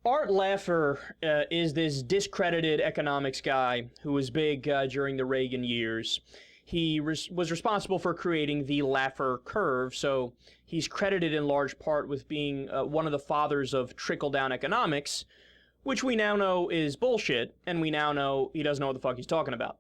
Art Laffer is this discredited economics guy who was big during the Reagan years. He was responsible for creating the Laffer curve, so he's credited in large part with being one of the fathers of trickle-down economics, which we now know is bullshit, and we now know he doesn't know what the fuck he's talking about.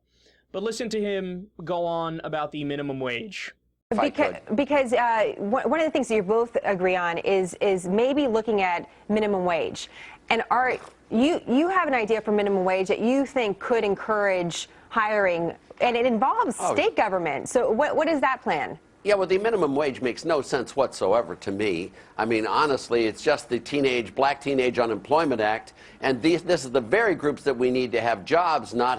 But listen to him go on about the minimum wage. Because one of the things that you both agree on is maybe looking at minimum wage. And Art, you have an idea for minimum wage that you think could encourage hiring, and it involves state government. So what is that plan? Yeah, well, the minimum wage makes no sense whatsoever to me. I mean, honestly, it's just the Black Teenage Unemployment Act, and this is the very groups that we need to have jobs, not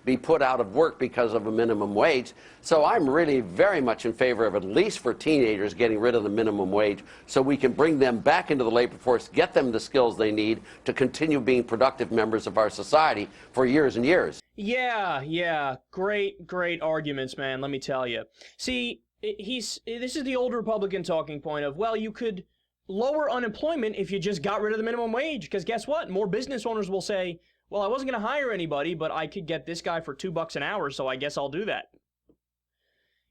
be put out of work because of a minimum wage. So I'm really very much in favor of, at least for teenagers, getting rid of the minimum wage so we can bring them back into the labor force, get them the skills they need to continue being productive members of our society for years and years. Yeah, great arguments, man, let me tell you. See, this is the old Republican talking point of, well, you could lower unemployment if you just got rid of the minimum wage, because guess what? More business owners will say, well, I wasn't going to hire anybody, but I could get this guy for $2 an hour, so I guess I'll do that.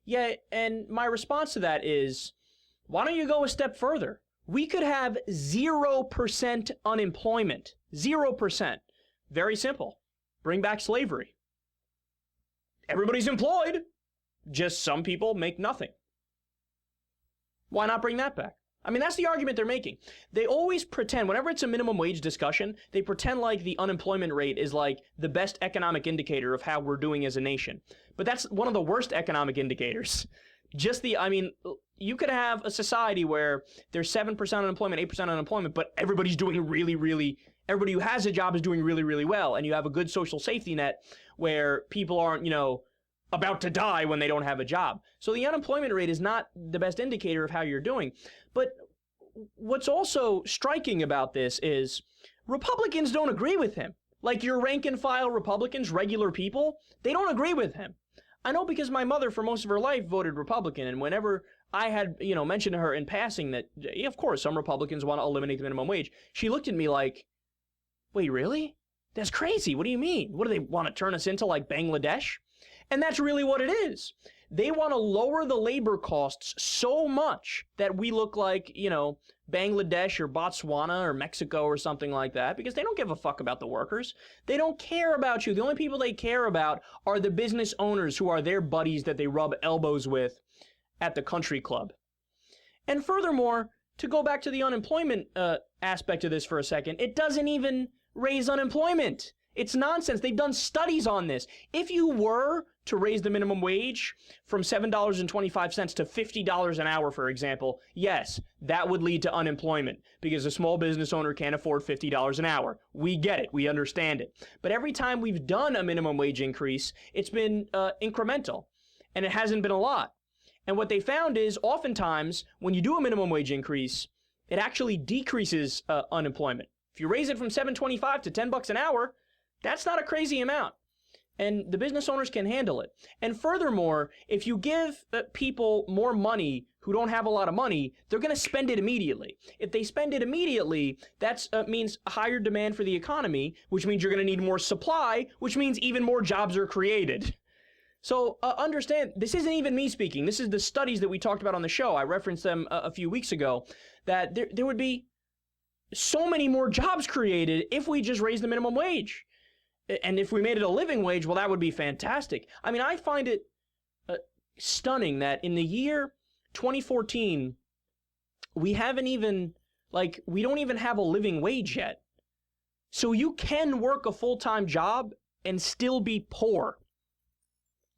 Yeah, and my response to that is, why don't you go a step further? We could have 0% unemployment. 0%. Very simple. Bring back slavery. Everybody's employed. Just some people make nothing. Why not bring that back? I mean, that's the argument they're making. They always pretend, whenever it's a minimum wage discussion, they pretend like the unemployment rate is like the best economic indicator of how we're doing as a nation. But that's one of the worst economic indicators. You could have a society where there's 7% unemployment, 8% unemployment, but everybody's doing everybody who has a job is doing really, really well. And you have a good social safety net where people aren't, about to die when they don't have a job. So the unemployment rate is not the best indicator of how you're doing. But what's also striking about this is Republicans don't agree with him. Like your rank and file Republicans, regular people, they don't agree with him. I know because my mother for most of her life voted Republican, and whenever I had, mentioned to her in passing that, yeah, of course, some Republicans want to eliminate the minimum wage, she looked at me like, wait, really? That's crazy. What do you mean? What do they want to turn us into like Bangladesh? And that's really what it is. They want to lower the labor costs so much that we look like, Bangladesh or Botswana or Mexico or something like that, because they don't give a fuck about the workers. They don't care about you. The only people they care about are the business owners who are their buddies that they rub elbows with at the country club. And furthermore, to go back to the unemployment aspect of this for a second, it doesn't even raise unemployment. It's nonsense. They've done studies on this. If you were to raise the minimum wage from $7.25 to $50 an hour, for example, yes, that would lead to unemployment because a small business owner can't afford $50 an hour. We get it. We understand it. But every time we've done a minimum wage increase, it's been incremental, and it hasn't been a lot. And what they found is oftentimes when you do a minimum wage increase, it actually decreases unemployment. If you raise it from $7.25 to $10 an hour, that's not a crazy amount, and the business owners can handle it. And furthermore, if you give people more money who don't have a lot of money, they're going to spend it immediately. If they spend it immediately, that means a higher demand for the economy, which means you're going to need more supply, which means even more jobs are created. So understand, this isn't even me speaking. This is the studies that we talked about on the show. I referenced them a few weeks ago, that there would be so many more jobs created if we just raised the minimum wage. And if we made it a living wage, well, that would be fantastic. I mean, I find it stunning that in the year 2014, we don't even have a living wage yet. So you can work a full-time job and still be poor.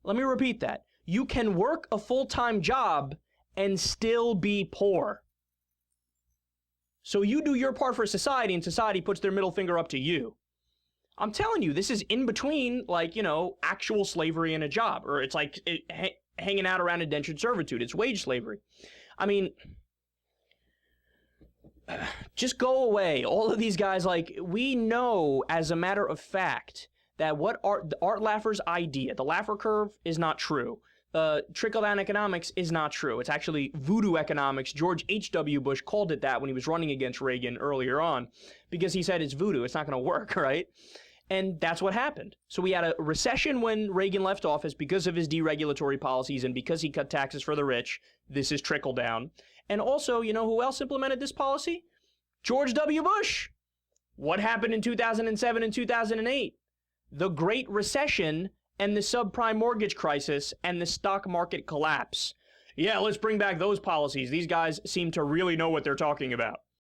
Let me repeat that. You can work a full-time job and still be poor. So you do your part for society, and society puts their middle finger up to you. I'm telling you, this is in between, actual slavery and a job. Or it's like hanging out around indentured servitude. It's wage slavery. I mean, just go away. All of these guys, we know as a matter of fact that what Art Laffer's idea, the Laffer curve, is not true. trickle-down economics is not true. It's actually voodoo economics. George H.W. Bush called it that when he was running against Reagan earlier on, because he said it's voodoo. It's not going to work, right? And that's what happened. So we had a recession when Reagan left office because of his deregulatory policies and because he cut taxes for the rich. This is trickle-down. And also, you know who else implemented this policy? George W. Bush. What happened in 2007 and 2008? The Great Recession and the subprime mortgage crisis and the stock market collapse. Yeah, let's bring back those policies. These guys seem to really know what they're talking about.